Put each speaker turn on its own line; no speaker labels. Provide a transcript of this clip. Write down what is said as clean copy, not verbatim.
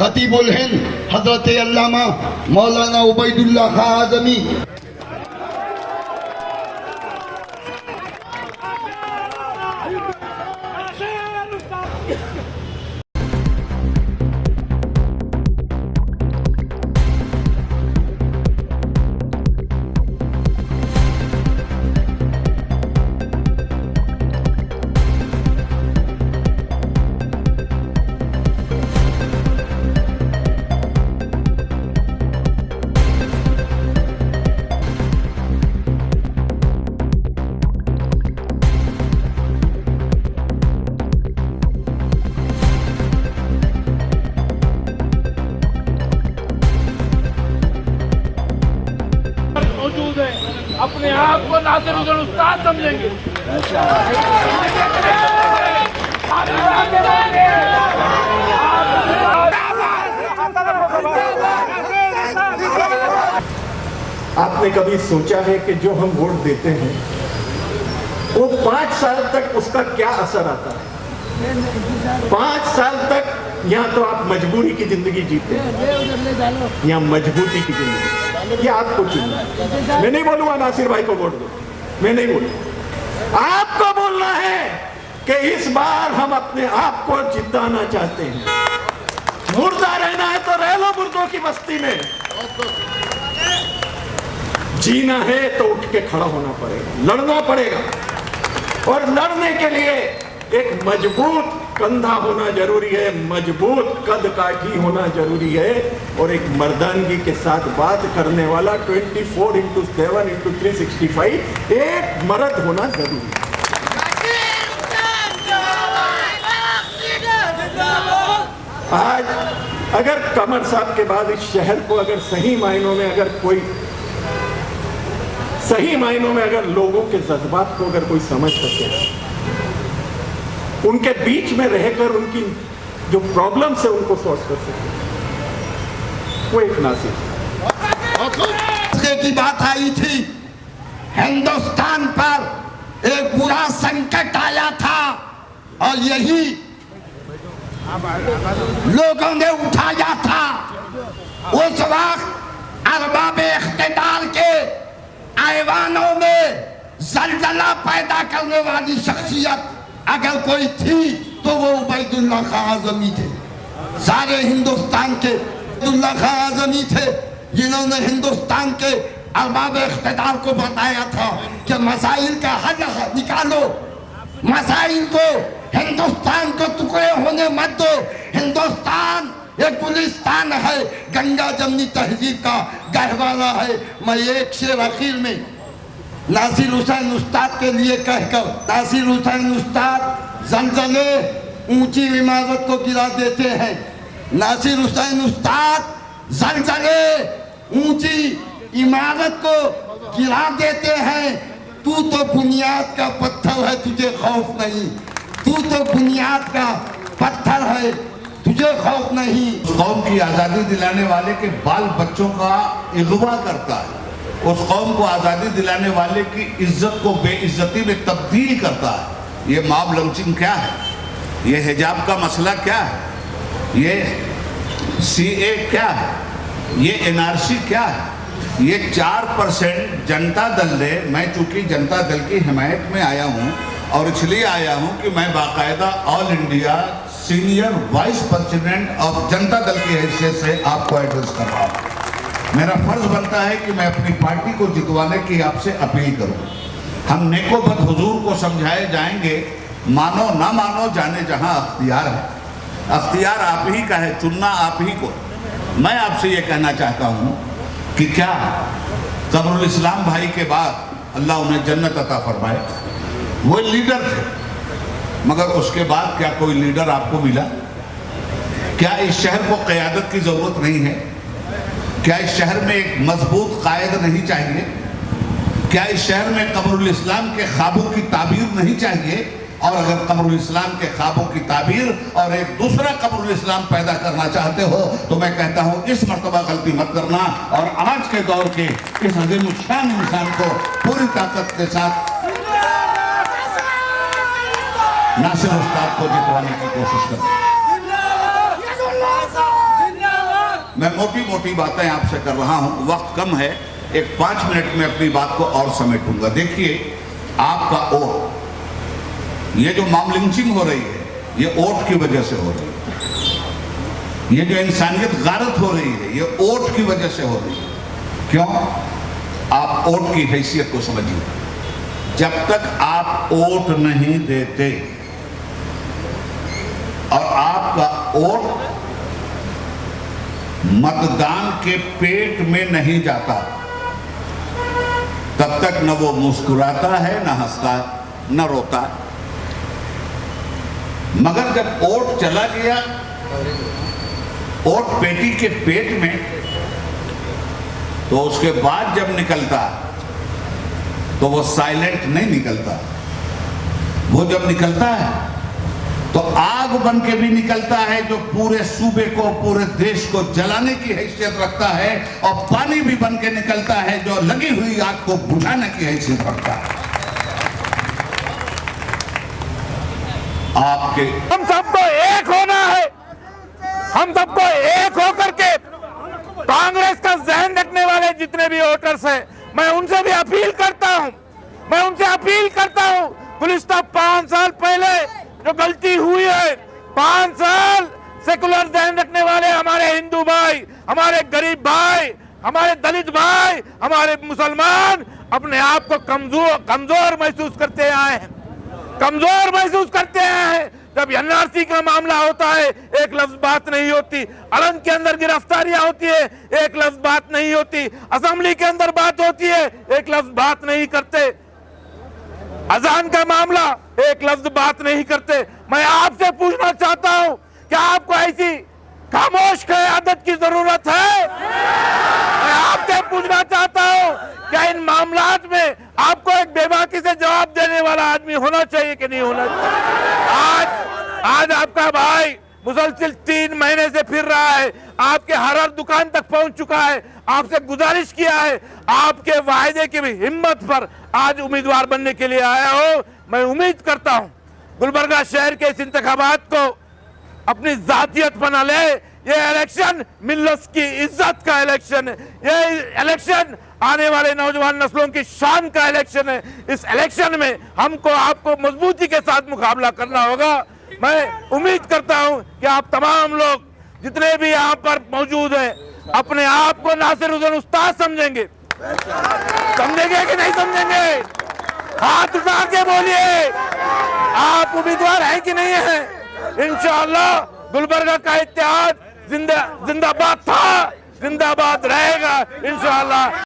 खतीबुल हिंद हजरत अल्लामा मौलाना उबैदुल्लाह खां आज़मी।
मौजूद है, अपने आप को नासिर हुसैन उस्ताद समझेंगे।
आपने कभी सोचा है कि जो हम वोट देते हैं वो 5 साल तक उसका क्या असर आता है? 5 साल तक या तो आप मजबूरी की जिंदगी जीते हैं या मजबूती की जिंदगी। ये आपको चुनना है। मैं नहीं बोलूंगा नासिर भाई को वोट दो, मैं नहीं बोलूंगा। आपको बोलना है कि इस बार हम अपने आप को जिताना चाहते हैं। मुर्दा रहना है तो रह लो मुर्दों की बस्ती में। जीना है तो उठ के खड़ा होना पड़ेगा, लड़ना पड़ेगा। और लड़ने के लिए एक मजबूत कंधा होना जरूरी है, मजबूत कद काठी होना जरूरी है और एक मर्दानगी के साथ बात करने वाला 24x7x365 एक मर्द होना जरूरी है। आज अगर कमर साहब के बाद इस शहर को अगर सही मायनों में अगर लोगों के जज्बात को अगर कोई समझ सके, उनके बीच में रहकर उनकी जो प्रॉब्लम्स है उनको सॉल्व कर सके, वो एक नासिर
की बात आई थी। हिंदुस्तान पर एक बुरा संकट आया था और यही लोगों ने उठाया था। उस वक्त अरबाब इख्तिदार के ऐवानों में जलजला पैदा करने वाली शख्सियत अगर कोई थी तो वो उबैदुल्लाह खां आज़मी थे। सारे हिंदुस्तान के उबैदुल्लाह खां आज़मी थे जिन्होंने हिंदुस्तान के अरबाब इख्तिदार को बताया था कि मसाइल का हल निकालो, मसाइल को, हिंदुस्तान को टुकड़े होने मत दो। हिंदुस्तान एक गुलिस्तान है, गंगा जमनी तहजीब का गहवारा है। मैं एक शेर आखिर में नासिर हुसैन उस्ताद के लिए कहकर, नासिर हुसैन उस्ताद जलजले ऊंची इमारत को गिरा देते हैं। नासिर हुसैन उस्ताद जलजले ऊंची इमारत को गिरा देते हैं। तू तो बुनियाद का पत्थर है, तुझे खौफ नहीं। तू तो बुनियाद का पत्थर है, तुझे खौफ नहीं।
कौम की आज़ादी दिलाने वाले के बाल बच्चों का इग़वा करता है, उस कौम को आज़ादी दिलाने वाले की इज्जत को बेइज्जती में तब्दील करता है। ये मॉब लंचिंग क्या है? ये हिजाब का मसला क्या है? ये CA क्या है? ये NRC क्या है? ये 4% जनता दल ने, मैं चूंकि जनता दल की हिमायत में आया हूँ और इसलिए आया हूँ कि मैं बाकायदा all India senior vice president of Janata Dal की हैसियत से आपको एड्रेस कर रहा हूँ। मेरा फर्ज बनता है कि मैं अपनी पार्टी को जितवाने की आपसे अपील करूं। हम नेकोबद हुजूर को समझाए जाएंगे, मानो ना मानो जाने जहां अख्तियार है। अख्तियार आप ही का है, चुनना आप ही को। मैं आपसे ये कहना चाहता हूं कि क्या कमरुल इस्लाम भाई के बाद अल्लाह उन्हें जन्नत अता फरमाए, वो लीडर थे, मगर उसके बाद क्या कोई लीडर आपको मिला? क्या इस शहर को क़यादत की ज़रूरत नहीं है? क्या इस शहर में एक मजबूत कायद नहीं चाहिए? क्या इस शहर में कमरुल इस्लाम के ख्वाबों की ताबीर नहीं चाहिए? और अगर कमरुल इस्लाम के ख्वाबों की ताबीर और एक दूसरा कमरुल इस्लाम पैदा करना चाहते हो तो मैं कहता हूँ इस मर्तबा गलती मत करना और आज के दौर के इस अजीम शान इंसान को पूरी ताकत के साथ नासिर उस्ताद को जितवाने की कोशिश करें। मैं मोटी मोटी बातें आपसे कर रहा हूं, वक्त कम है, एक 5 मिनट में अपनी बात को और समेटूंगा। देखिए, आपका वोट, ये जो मॉब लिंचिंग हो रही है, ये वोट की वजह से हो रही है। ये जो इंसानियत गारत हो रही है, ये वोट की वजह से हो रही है। क्यों? आप वोट की हैसियत को समझिए। जब तक आप वोट नहीं देते और आपका वोट मतदान के पेट में नहीं जाता, तब तक न वो मुस्कुराता है, न हंसता, न रोता। मगर जब वोट चला गया, वोट पेटी के पेट में, तो उसके बाद जब निकलता तो वो साइलेंट नहीं निकलता। वो जब निकलता है तो आग बन के भी निकलता है, जो पूरे सूबे को, पूरे देश को जलाने की हैसियत रखता है, और पानी भी बन के निकलता है, जो लगी हुई आग को बुझाने की हैसियत रखता है। आपके
हम सबको एक होना है। हम सबको एक होकर के कांग्रेस का जहन रखने वाले जितने भी वोटर्स हैं, मैं उनसे भी अपील करता हूं। मैं उनसे अपील करता हूं, गुज़िश्ता 5 साल पहले जो गलती हुई है, 5 साल सेकुलर जहन रखने वाले हमारे हिंदू भाई, हमारे गरीब भाई, हमारे दलित भाई, हमारे मुसलमान अपने आप को कमजोर महसूस करते आए हैं, कमजोर महसूस करते आए हैं। जब एनआरसी का मामला होता है, एक लफ्ज बात नहीं होती। अलंग के अंदर गिरफ्तारियां होती है, एक लफ्ज बात नहीं होती। असेंबली के अंदर बात होती है, एक लफ्ज बात नहीं करते। अजान का मामला, एक लफ्ज बात नहीं करते। मैं आपसे पूछना चाहता हूं, क्या आपको ऐसी खामोश क़यादत की जरूरत है? मैं आपसे पूछना चाहता हूं, क्या इन मामलात में आपको एक बेबाकी से जवाब देने वाला आदमी होना चाहिए कि नहीं होना चाहिए? आज आपका भाई मुसलसिल 3 महीने से फिर रहा है, आपके हर दुकान तक पहुंच चुका है, आपसे गुजारिश किया है, आपके वायदे की भी हिम्मत पर आज उम्मीदवार बनने के लिए आया हो। मैं उम्मीद करता हूं गुलबर्गा शहर के इस इंतखाबात को अपनी जातियत बना ले। ये इलेक्शन मिल्लत की इज्जत का इलेक्शन है, ये इलेक्शन आने वाले नौजवान नस्लों की शान का इलेक्शन है। इस इलेक्शन में हमको आपको मजबूती के साथ मुकाबला करना होगा। मैं उम्मीद करता हूं कि आप तमाम लोग जितने भी यहाँ पर मौजूद हैं, अपने आप को नासिरुद्दीन उस्ताद समझेंगे। समझेंगे कि नहीं समझेंगे? हाथ उठा के बोलिए, आप उम्मीदवार हैं कि नहीं है? इंशाअल्लाह गुलबर्गा का इत्तेहाद जिंदाबाद था, जिंदाबाद रहेगा इंशाअल्लाह।